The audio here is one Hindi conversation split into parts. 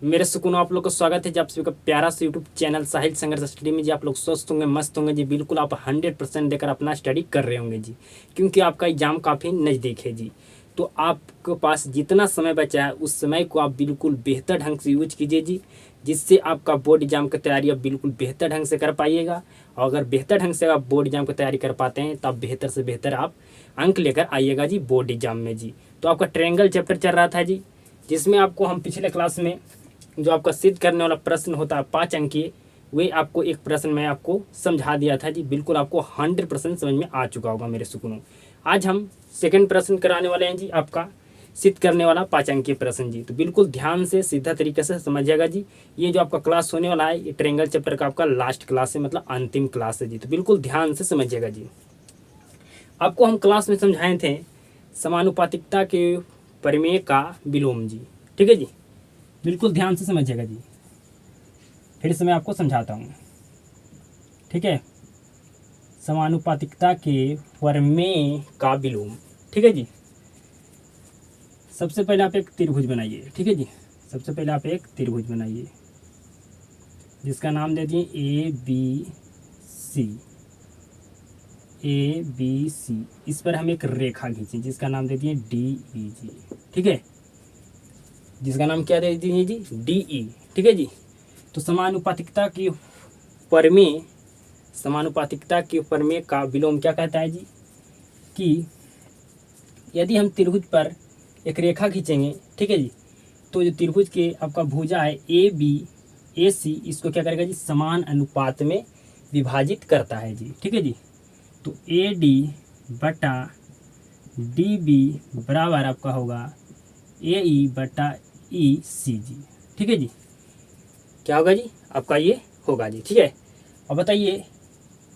मेरे सुकून आप लोग का स्वागत है जी आप सभी का प्यारा सा यूट्यूब चैनल साहिल संघर्ष स्टडी में जी। आप लोग स्वस्थ होंगे, मस्त होंगे जी। बिल्कुल आप 100% देकर अपना स्टडी कर रहे होंगे जी, क्योंकि आपका एग्जाम काफ़ी नज़दीक है जी। तो आपके पास जितना समय बचा है उस समय को आप बिल्कुल बेहतर ढंग से यूज कीजिए जी, जिससे आपका बोर्ड एग्जाम की तैयारी आप बिल्कुल बेहतर ढंग से कर पाइएगा। और अगर बेहतर ढंग से आप बोर्ड एग्जाम की तैयारी कर पाते हैं तो आप बेहतर से बेहतर आप अंक लेकर आइएगा जी बोर्ड एग्जाम में जी। तो आपका ट्रायंगल चैप्टर चल रहा था जी, जिसमें आपको हम पिछले क्लास में जो आपका सिद्ध करने वाला प्रश्न होता है 5 अंकीय, वे आपको एक प्रश्न मैं आपको समझा दिया था जी। बिल्कुल आपको 100% समझ में आ चुका होगा मेरे सुकूनों। आज हम सेकंड प्रश्न कराने वाले हैं जी, आपका सिद्ध करने वाला 5 अंकीय प्रश्न जी। तो बिल्कुल ध्यान से सीधा तरीके से समझिएगा जी। ये जो आपका क्लास होने वाला है ये ट्रायंगल चैप्टर का आपका लास्ट क्लास है, मतलब अंतिम क्लास है जी। तो बिल्कुल ध्यान से समझिएगा जी। आपको हम क्लास में समझाए थे समानुपातिकता के प्रमेय का विलोम जी, ठीक है जी। बिल्कुल ध्यान से समझिएगा जी, फिर से मैं आपको समझाता हूँ, ठीक है। समानुपातिकता के प्रमेय का विलोम, ठीक है जी। सबसे पहले आप एक त्रिभुज बनाइए, ठीक है जी। सबसे पहले आप एक त्रिभुज बनाइए जिसका नाम दे दिए ABC। ABC इस पर हम एक रेखा खींचे जिसका नाम दे दिए DEG, ठीक है। जिसका नाम क्या दे दिए जी, DE, ठीक है जी। तो समानुपातिकता की प्रमेय, समानुपातिकता के प्रमेय का विलोम क्या कहता है जी, कि यदि हम त्रिभुज पर एक रेखा खींचेंगे, ठीक है जी, तो जो त्रिभुज के आपका भुजा है AB AC, इसको क्या करेगा जी, समान अनुपात में विभाजित करता है जी, ठीक है जी। तो AD बटा DB बराबर आपका होगा AE बटा EC जी, ठीक है जी। क्या होगा जी, आपका ये होगा जी, ठीक है। अब बताइए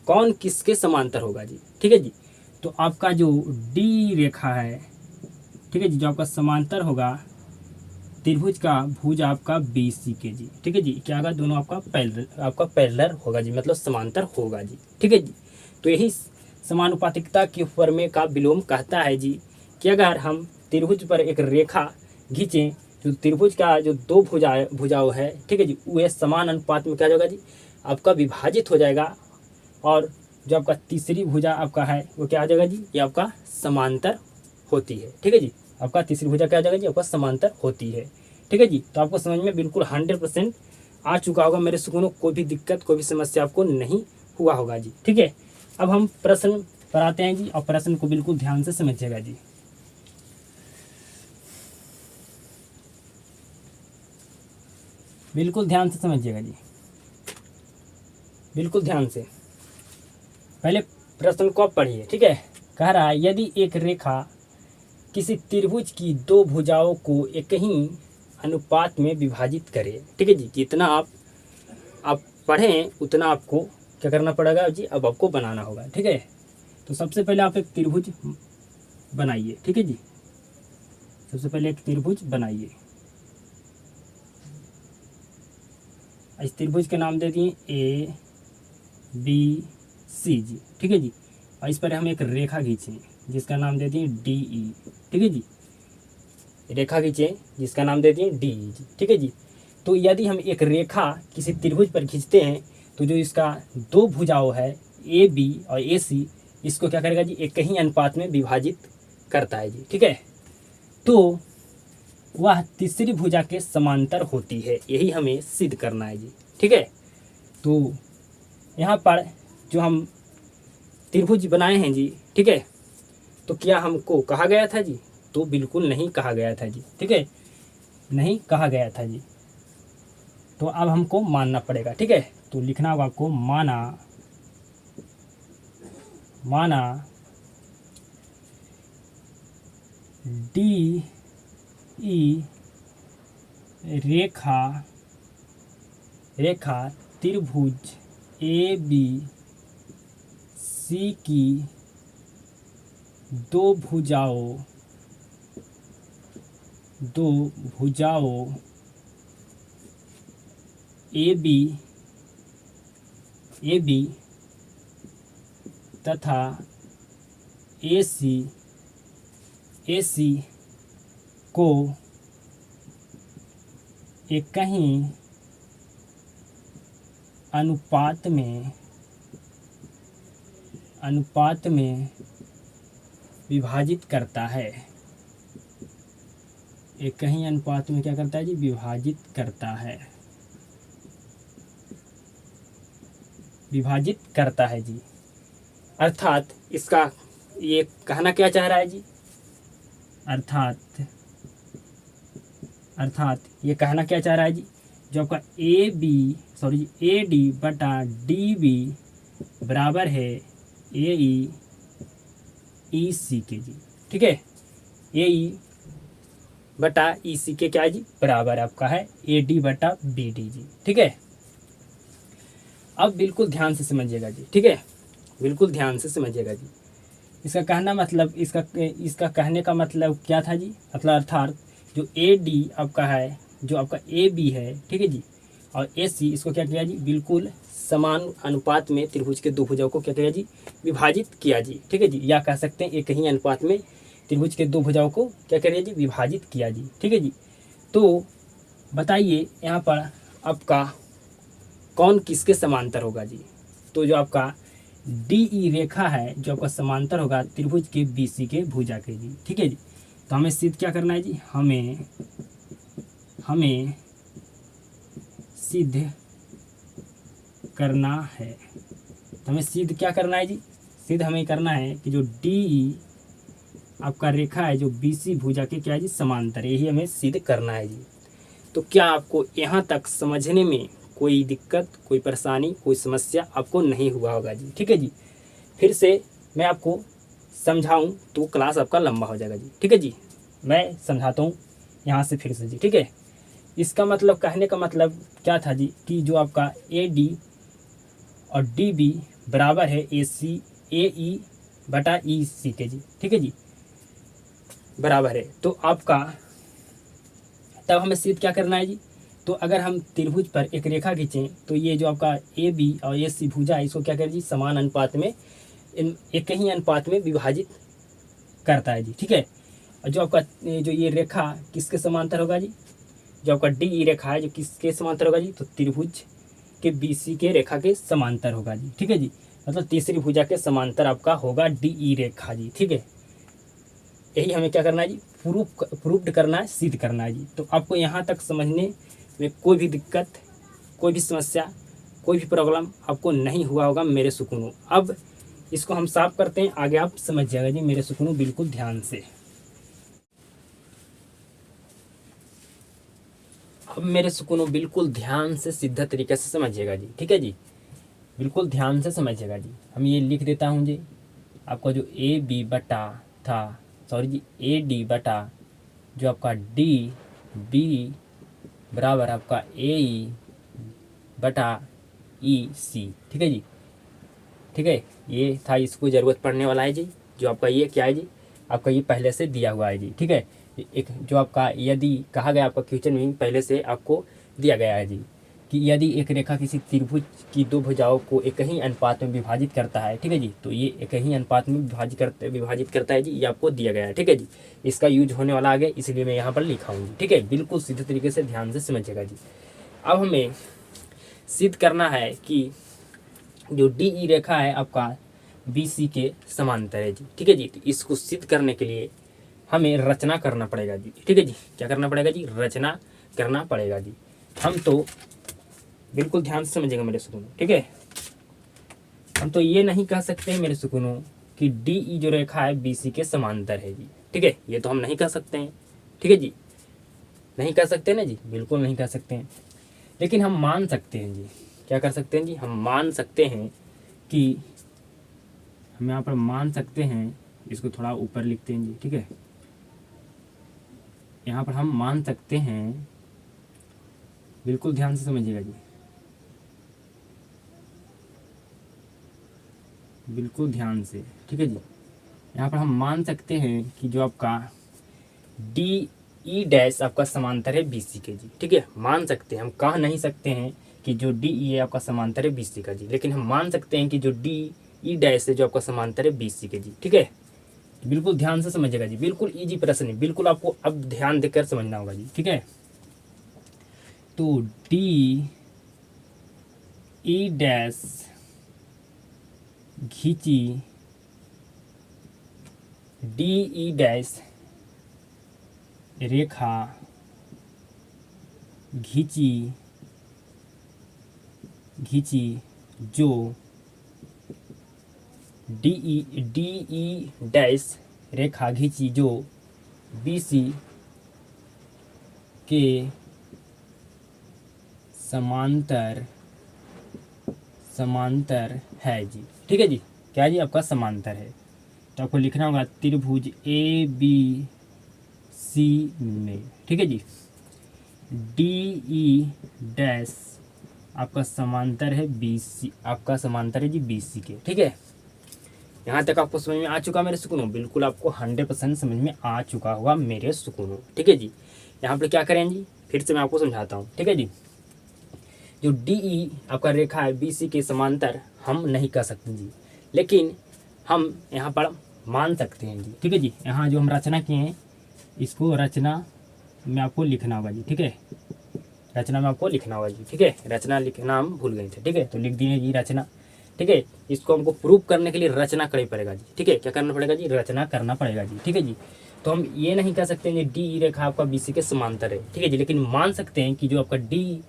कौन किसके समांतर होगा जी, ठीक है जी। तो आपका जो D रेखा है, ठीक है जी, जो आपका समांतर होगा त्रिभुज का भुजा आपका BC के जी, ठीक है जी। क्या होगा, दोनों आपका पैरेलल होगा जी, मतलब समांतर होगा जी, ठीक है जी। तो यही समानुपातिकता के प्रमेय का विलोम कहता है जी कि अगर हम त्रिभुज पर एक रेखा खींचें, जो त्रिभुज का जो दो भुजाओं है, ठीक है जी, वह समान अनुपात में क्या होगा जी, आपका विभाजित हो जाएगा। और जो आपका तीसरी भुजा आपका है वो क्या आ जाएगा जी, ये आपका समांतर होती है, ठीक है जी। आपका तीसरी भुजा क्या आ जाएगा जी, आपका समांतर होती है, ठीक है जी। तो आपको समझ में बिल्कुल 100% आ चुका होगा मेरे सुकूनों। कोई भी दिक्कत, कोई भी समस्या आपको नहीं हुआ होगा जी, ठीक है। अब हम प्रश्न पर आते हैं जी, और प्रश्न को बिल्कुल ध्यान से समझिएगा जी। बिल्कुल ध्यान से समझिएगा जी, बिल्कुल ध्यान से। पहले प्रश्न को आप पढ़िए, ठीक है। कह रहा है यदि एक रेखा किसी त्रिभुज की दो भुजाओं को एक ही अनुपात में विभाजित करे, ठीक है जी। जितना आप पढ़ें उतना आपको क्या करना पड़ेगा जी, अब आपको बनाना होगा, ठीक है। तो सबसे पहले आप एक त्रिभुज बनाइए, ठीक है जी। सबसे पहले एक त्रिभुज बनाइए। इस त्रिभुज के नाम दे दिए ABC जी, ठीक है जी। और इस पर हम एक रेखा खींचें जिसका नाम दे दिए DE, ठीक है जी। रेखा खींचें जिसका नाम दे दिए DE जी, ठीक है जी। तो यदि हम एक रेखा किसी त्रिभुज पर खींचते हैं तो जो इसका दो भुजाओं है AB और AC, इसको क्या करेगा जी, एक ही अनुपात में विभाजित करता है जी, ठीक है। तो वह तीसरी भुजा के समांतर होती है, यही हमें सिद्ध करना है जी, ठीक है। तो यहाँ पर जो हम त्रिभुज बनाए हैं जी, ठीक है, तो क्या हमको कहा गया था जी, तो बिल्कुल नहीं कहा गया था जी, ठीक है, नहीं कहा गया था जी। तो अब हमको मानना पड़ेगा, ठीक है। तो लिखना होगा आपको माना DE रेखा त्रिभुज ABC की दो भुजाओं AB तथा AC को एक ही अनुपात में विभाजित करता है। एक ही अनुपात में क्या करता है जी, विभाजित करता है, विभाजित करता है जी। अर्थात इसका ये कहना क्या चाह रहा है जी, अर्थात ये कहना क्या चाह रहा है जी, जो आपका ए डी बटा डी बी बराबर है ए ई सी के जी। ठीक है, ए ई बटा ई सी के क्या है जी, बराबर आपका है ए डी बटा बी डी जी। ठीक है, अब बिल्कुल ध्यान से समझिएगा जी। ठीक है, बिल्कुल ध्यान से समझिएगा जी। इसका कहना मतलब इसका कहने का मतलब क्या था जी, मतलब अर्थात जो ए डी आपका है, जो आपका ए बी है, ठीक है जी, और ए सी, इसको क्या किया जी, बिल्कुल समान अनुपात में त्रिभुज के दो भुजाओं को क्या किया जी, विभाजित किया जी। ठीक है जी, या कह सकते हैं एक ही अनुपात में त्रिभुज के दो भुजाओं को क्या करिए जी, विभाजित किया जी। ठीक है जी, तो बताइए यहाँ पर आपका कौन किसके समांतर होगा जी। तो जो आपका डी ई रेखा है, जो आपका समांतर होगा त्रिभुज के बी सी के भुजा के जी। ठीक है जी, तो हमें सिद्ध क्या करना है जी, हमें सिद्ध करना है। तो हमें सिद्ध क्या करना है जी, सिद्ध हमें करना है कि जो डी आपका रेखा है, जो बीसी भुजा के क्या है जी, समांतर, यही हमें सिद्ध करना है जी। तो क्या आपको यहाँ तक समझने में कोई दिक्कत, कोई परेशानी, कोई समस्या आपको नहीं हुआ होगा जी। ठीक है जी, फिर से मैं आपको समझाऊं तो क्लास आपका लंबा हो जाएगा जी। ठीक है जी, मैं समझाता हूँ यहाँ से फिर से जी। ठीक है, इसका मतलब, कहने का मतलब क्या था जी, कि जो आपका ए डी और डी बी बराबर है ए ई बटा ई सी के जी। ठीक है जी, बराबर है। तो आपका तब हमें सिद्ध क्या करना है जी, तो अगर हम त्रिभुज पर एक रेखा खींचें तो ये जो आपका ए बी और ए सी भुजा है, इसको क्या करें जी, समान अनुपात में, एक ही अनुपात में विभाजित करता है जी। ठीक है, और जो आपका जो ये रेखा किसके समांतर होगा जी, जो आपका डी ई रेखा है, जो किसके समांतर होगा जी, तो त्रिभुज के बी सी के रेखा के समांतर होगा जी। ठीक है जी, मतलब तीसरी भुजा के समांतर आपका होगा डी ई रेखा जी। ठीक है, यही हमें क्या करना है जी, प्रूव्ड करना है, सिद्ध करना है जी। तो आपको यहाँ तक समझने में कोई भी दिक्कत, कोई भी समस्या, कोई भी प्रॉब्लम आपको नहीं हुआ होगा मेरे सुकूनों। अब इसको हम साफ करते हैं, आगे आप समझ जाएगा जी मेरे सुकूनों, बिल्कुल ध्यान से। अब मेरे सुकूनों बिल्कुल ध्यान से सीधा तरीके से समझिएगा जी। ठीक है जी, बिल्कुल ध्यान से समझिएगा जी। हम ये लिख देता हूँ जी, आपका जो ए बी बटा था, सॉरी जी, ए डी बटा जो आपका डी बी बराबर आपका ए ई बटा ई सी। ठीक है जी, ठीक है, ये था, इसको ज़रूरत पड़ने वाला है जी। जो आपका ये क्या है जी, आपका ये पहले से दिया हुआ है जी। ठीक है, एक जो आपका यदि कहा गया आपका क्वेश्चन में पहले से आपको दिया गया है जी, कि यदि एक रेखा किसी त्रिभुज की दो भुजाओं को एक ही अनुपात में विभाजित करता है, ठीक है जी, तो ये एक ही अनुपात में विभाजित करता है जी, ये आपको दिया गया है। ठीक है जी, इसका यूज होने वाला आगे, इसलिए मैं यहाँ पर लिखा हूँ जी। ठीक है, बिल्कुल सीधे तरीके से ध्यान से समझिएगा जी। अब हमें सिद्ध करना है कि जो डी ई रेखा है आपका बी सी के समांतर है जी। ठीक है जी, तो इसको सिद्ध करने के लिए हमें रचना करना पड़ेगा जी। ठीक है जी, क्या करना पड़ेगा जी, रचना करना पड़ेगा जी। हम तो बिल्कुल ध्यान से समझेंगे मेरे सुकूनों। ठीक है, हम तो ये नहीं कह सकते हैं मेरे सुकूनों कि डी ई जो रेखा है बी सी के समांतर है जी। ठीक है, ये तो हम नहीं कह सकते हैं। ठीक है जी, नहीं कह सकते ना जी, बिल्कुल नहीं कह सकते हैं, लेकिन हम मान सकते हैं जी। क्या कर सकते हैं जी, हम मान सकते हैं कि हम यहाँ पर मान सकते हैं, इसको थोड़ा ऊपर लिखते हैं जी। ठीक है, यहाँ पर हम मान सकते हैं, बिल्कुल ध्यान से समझिएगा जी, बिल्कुल ध्यान से। ठीक है जी, यहाँ पर हम मान सकते हैं कि जो आपका डी ई डैश आपका समांतर है बी सी के जी। ठीक है, मान सकते हैं, हम कह नहीं सकते हैं कि जो डी ई है आपका समांतर है बी सी का जी, लेकिन हम मान सकते हैं कि जो डी ई डैश है जो आपका समांतर है बी सी के जी। ठीक है, बिल्कुल ध्यान से समझिएगा जी, बिल्कुल इजी प्रश्न है, बिल्कुल आपको अब ध्यान देकर समझना होगा जी। ठीक है, तो डी ई डैश खींची डी ई डैश रेखा खींची जो डी ई डैश रेखा खींची जो BC के समांतर है जी। ठीक है जी, क्या जी आपका समांतर है। तो आपको लिखना होगा त्रिभुज ABC में। ठीक है जी, DE डैश आपका समांतर है BC, आपका समांतर है जी BC के। ठीक है, यहाँ तक आपको समझ में आ चुका मेरे सुकूनों, बिल्कुल आपको 100% समझ में आ चुका होगा मेरे सुकूनों। ठीक है जी, यहाँ पर क्या करें जी, फिर से मैं आपको समझाता हूँ। ठीक है जी, जो DE आपका रेखा है BC के समांतर हम नहीं कर सकते जी, लेकिन हम यहाँ पर मान सकते हैं जी। ठीक है जी, यहाँ जो हम रचना किए हैं इसको रचना में आपको लिखना होगा जी। ठीक है, रचना में आपको लिखना होगा जी। ठीक है, रचना लिखना हम भूल गए थे। ठीक है, तो लिख दिए जी रचना। ठीक है, इसको हमको प्रूव करने के लिए रचना करनी पड़ेगा जी। ठीक है, क्या करना पड़ेगा जी, रचना करना पड़ेगा जी। ठीक है जी, तो हम ये नहीं कह सकते हैं DE रेखा आपका BC के समांतर है। ठीक है जी, लेकिन मान सकते हैं कि जो आपका DE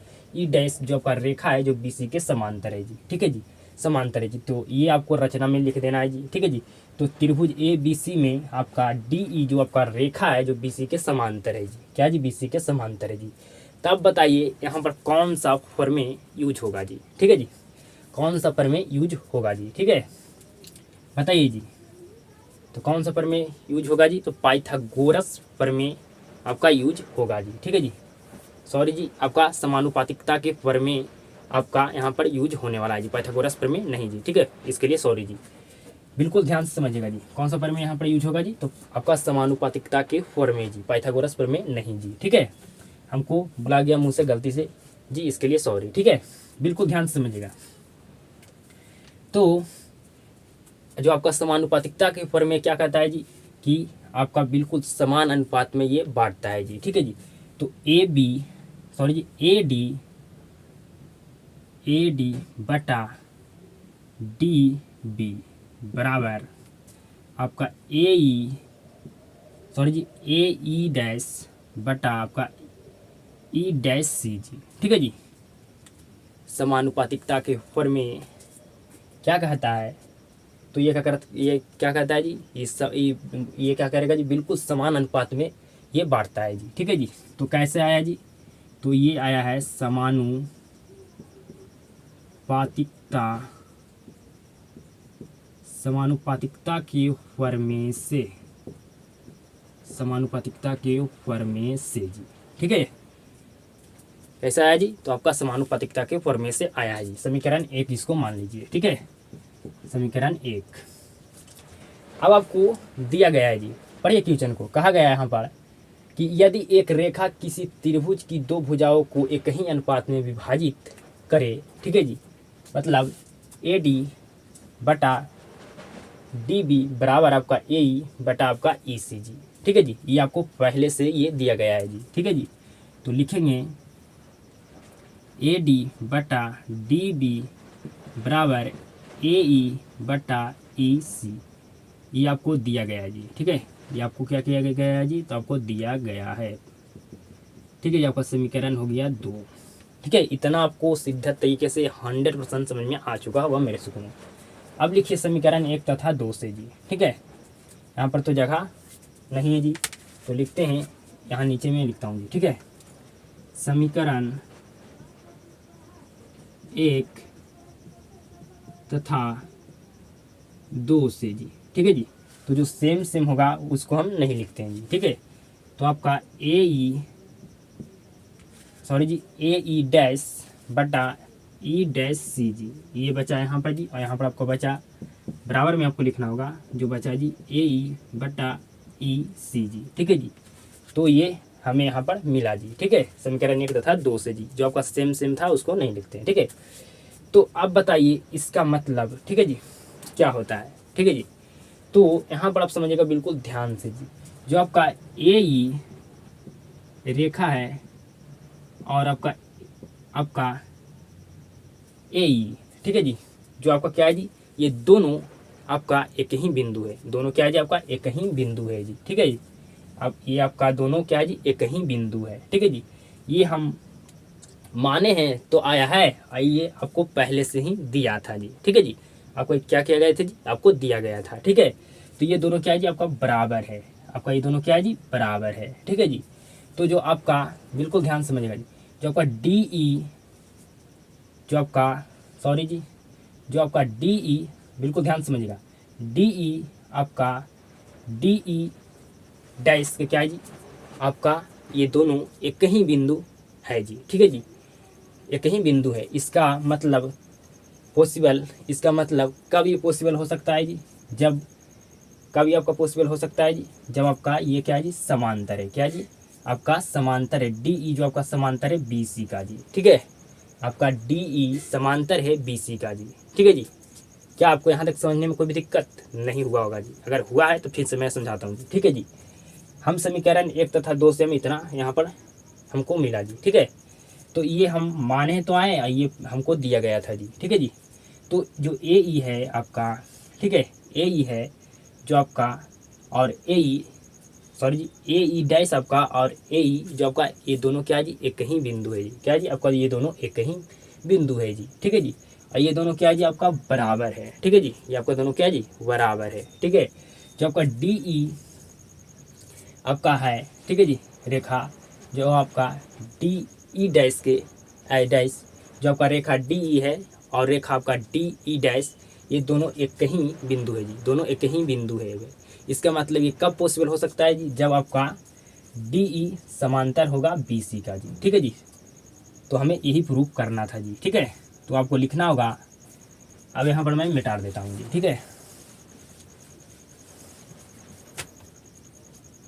डैश जो आपका रेखा है जो BC के समांतर है जी। ठीक है जी, समांतर है जी, तो ये आपको रचना में लिख देना है जी। ठीक है जी, तो त्रिभुज ABC में आपका DE जो आपका रेखा है जो BC के समांतर है जी। क्या जी, BC के समांतर है जी। तब बताइए यहाँ पर कौन सा प्रमेय यूज होगा जी। ठीक है जी, कौन सा प्रमेय यूज होगा जी। ठीक है, बताइए जी, तो कौन सा प्रमेय यूज होगा जी, तो पाइथागोरस प्रमेय आपका यूज होगा जी। ठीक है जी, सॉरी जी, आपका समानुपातिकता के प्रमेय आपका यहाँ पर यूज होने वाला है जी, पाइथागोरस प्रमेय नहीं जी। ठीक है, इसके लिए सॉरी जी, बिल्कुल ध्यान से समझिएगा जी, कौन सा प्रमेय यहाँ पर यूज होगा जी, तो आपका समानुपातिकता के प्रमेय जी, पाइथागोरस प्रमेय नहीं जी। ठीक है, हमको बुला गया मुंह से गलती से जी, इसके लिए सॉरी। ठीक है, बिल्कुल ध्यान से समझिएगा। तो जो आपका समानुपातिकता के प्रमेय क्या कहता है जी, कि आपका बिल्कुल समान अनुपात में ये बांटता है जी। ठीक है जी, तो AD बटा DB बराबर आपका AE डैश बटा आपका E डैश C जी। ठीक है जी, समानुपातिकता के प्रमेय क्या कहता है, तो ये क्या कहता है जी, ये क्या करेगा जी, बिल्कुल समान अनुपात में ये बांटता है जी। ठीक है जी, तो कैसे आया जी, तो ये आया है समानुपातिकता के प्रमेय से जी। ठीक है, कैसे आया जी, तो आपका समानुपातिकता के प्रमेय से आया है जी। समीकरण 1 इसको मान लीजिए। ठीक है, समीकरण 1 अब आपको दिया गया है जी, पढ़िए क्वेश्चन को। कहा गया है यहाँ पर कि यदि एक रेखा किसी त्रिभुज की दो भुजाओं को एक ही अनुपात में विभाजित करे। ठीक है जी, मतलब AD बटा DB बराबर आपका AE बटा आपका EC जी। ठीक है जी, ये आपको पहले से ये दिया गया है जी। ठीक है जी, तो लिखेंगे AD बटा DB बराबर AE बटा EC, ये आपको दिया गया है जी। ठीक है, ये आपको क्या किया गया है जी, तो आपको दिया गया है। ठीक है जी, आपका समीकरण हो गया 2। ठीक है, इतना आपको सीधा तरीके से 100% समझ में आ चुका होगा मेरे सुकून। अब लिखिए समीकरण 1 तथा 2 से जी। ठीक है, यहाँ पर तो जगह नहीं है जी, तो लिखते हैं यहाँ नीचे में लिखता हूँ जी। ठीक है, समीकरण 1 तथा 2 से जी। ठीक है जी, तो जो सेम होगा उसको हम नहीं लिखते हैं जी। ठीक है, तो आपका AE डैश बटा E डैश C जी, ये बचा यहाँ पर जी, और यहाँ पर आपको बचा बराबर में आपको लिखना होगा जो बचा जी AE बटा EC जी। ठीक है जी, तो ये हमें यहाँ पर मिला जी। ठीक है, समीकरण 1 तथा 2 से जी, जो आपका सेम था उसको नहीं लिखते हैं। ठीक है, तो अब बताइए इसका मतलब। ठीक है जी, क्या होता है। ठीक है जी, तो यहाँ पर आप समझिएगा बिल्कुल ध्यान से जी, जो आपका AE रेखा है और आपका आपका ए ई, ठीक है जी, जो आपका क्या है जी, ये दोनों आपका एक ही बिंदु है, दोनों क्या है जी, आपका एक ही बिंदु है जी, ठीक है जी। अब ये आपका दोनों क्या है जी, एक ही बिंदु है, ठीक है जी। ये हम माने हैं तो आया है, ये आपको पहले से ही दिया था जी, ठीक है जी। आपको क्या किया गया था जी, आपको दिया गया था, ठीक है। तो ये दोनों क्या है जी, आपका बराबर है, आपका ये दोनों क्या है जी, बराबर है, ठीक है जी। तो जो आपका, बिल्कुल ध्यान समझिएगा जी, जो आपका डी ई, जो आपका, सॉरी जी, जो आपका डी ई, बिल्कुल ध्यान समझिएगा, डी ई आपका, डी ई डैश के क्या है जी, आपका ये दोनों एक ही बिंदु है जी, ठीक है जी, एक ही बिंदु है। इसका मतलब पॉसिबल, इसका मतलब कब ये पॉसिबल हो सकता है जी, जब, कब ये आपका पॉसिबल हो सकता है जी, जब आपका ये क्या है जी, समांतर है, क्या जी, आपका समांतर है, डी ई जो आपका समांतर है बी सी का जी, ठीक है। आपका डी ई समांतर है बी सी का जी, ठीक है जी। क्या आपको यहाँ तक समझने में कोई भी दिक्कत नहीं हुआ होगा जी? अगर हुआ है तो फिर से मैं समझाता हूँ जी, ठीक है जी। हम समीकरण 1 तथा 2 से हम इतना यहाँ पर हमको मिला जी, ठीक है। तो ये हम माने तो आए, ये हमको दिया गया था जी, ठीक है जी। तो जो ए ई है आपका, ठीक है, ए ई है जो आपका, और ए ई, सॉरी जी, ए ई डैश आपका और ए ई जो आपका, ये दोनों क्या है जी, एक ही बिंदु है जी, क्या है जी, आपका ये दोनों एक ही बिंदु है जी, ठीक है जी। और ये दोनों क्या है जी, आपका बराबर है, ठीक है जी, ये आपका दोनों क्या है जी, बराबर है, ठीक है। जो आपका डी ई आपका है, ठीक है जी, रेखा जो आपका डी ई डैश के डैश, जो आपका रेखा डी ई है और रेखा आपका डी ई डैश, ये दोनों एक ही बिंदु है जी, दोनों एक ही बिंदु है। इसका मतलब ये कब पॉसिबल हो सकता है जी, जब आपका डी ई समांतर होगा बी सी का जी, ठीक है जी। तो हमें यही प्रूफ करना था जी, ठीक है। तो आपको लिखना होगा, अब यहाँ पर मैं मिटा देता हूँ जी, ठीक है।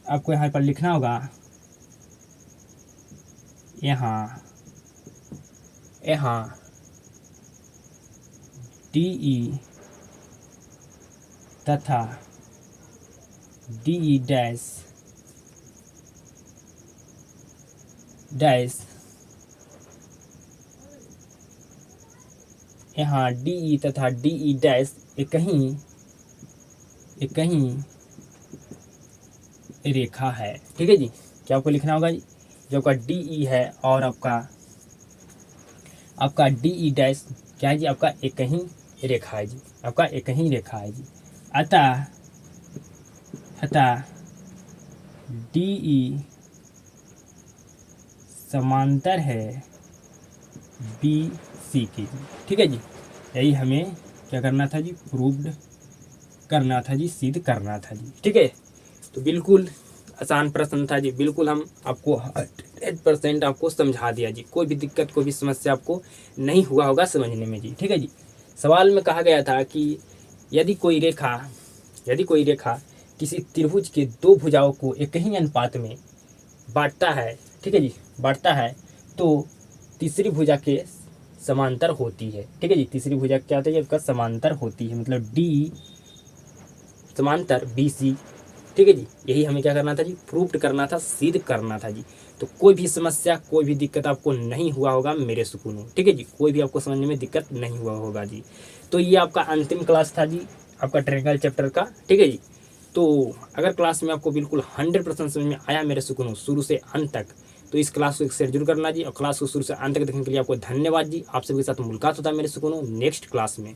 आपको यहाँ पर लिखना होगा, यहाँ डी ई तथा डी ई डैश डैश, यहाँ डी ई तथा डी ई डैश एक ही रेखा है, ठीक है जी। क्या आपको लिखना होगा जी, जो आपका डी ई है और आपका डी ई डैश क्या है जी, आपका एक ही रेखा है जी, आपका एक ही रेखा है जी। अतः डी ई समांतर है बी सी के जी, ठीक है जी। यही हमें क्या करना था जी, प्रूव्ड करना था जी, सिद्ध करना था जी, ठीक है। तो बिल्कुल आसान प्रश्न था जी, बिल्कुल हम आपको 100% आपको समझा दिया जी, कोई भी दिक्कत, कोई भी समस्या आपको नहीं हुआ होगा समझने में जी, ठीक है जी। सवाल में कहा गया था कि यदि कोई रेखा किसी त्रिभुज के दो भुजाओं को एक ही अनुपात में बांटता है, ठीक है जी, बांटता है, तो तीसरी भुजा के समांतर होती है, ठीक है जी। तीसरी भुजा क्या होती है, उसका समांतर होती है, मतलब डी समांतर बी सी, ठीक है जी। यही हमें क्या करना था जी, प्रूव्ड करना था, सिद्ध करना था जी। तो कोई भी समस्या, कोई भी दिक्कत आपको नहीं हुआ होगा मेरे सुकूनों, ठीक है जी, कोई भी आपको समझने में दिक्कत नहीं हुआ होगा जी। तो ये आपका अंतिम क्लास था जी, आपका ट्रायंगल चैप्टर का, ठीक है जी। तो अगर क्लास में आपको बिल्कुल 100% समझ में आया मेरे सुकूनों, शुरू से अंत तक, तो इस क्लास को एक शेयर जरूर करना जी। और क्लास को शुरू से अंत तक देखने के लिए आपको धन्यवाद जी। आप सभी के साथ मुलाकात होता है मेरे सुकूनों नेक्स्ट क्लास में।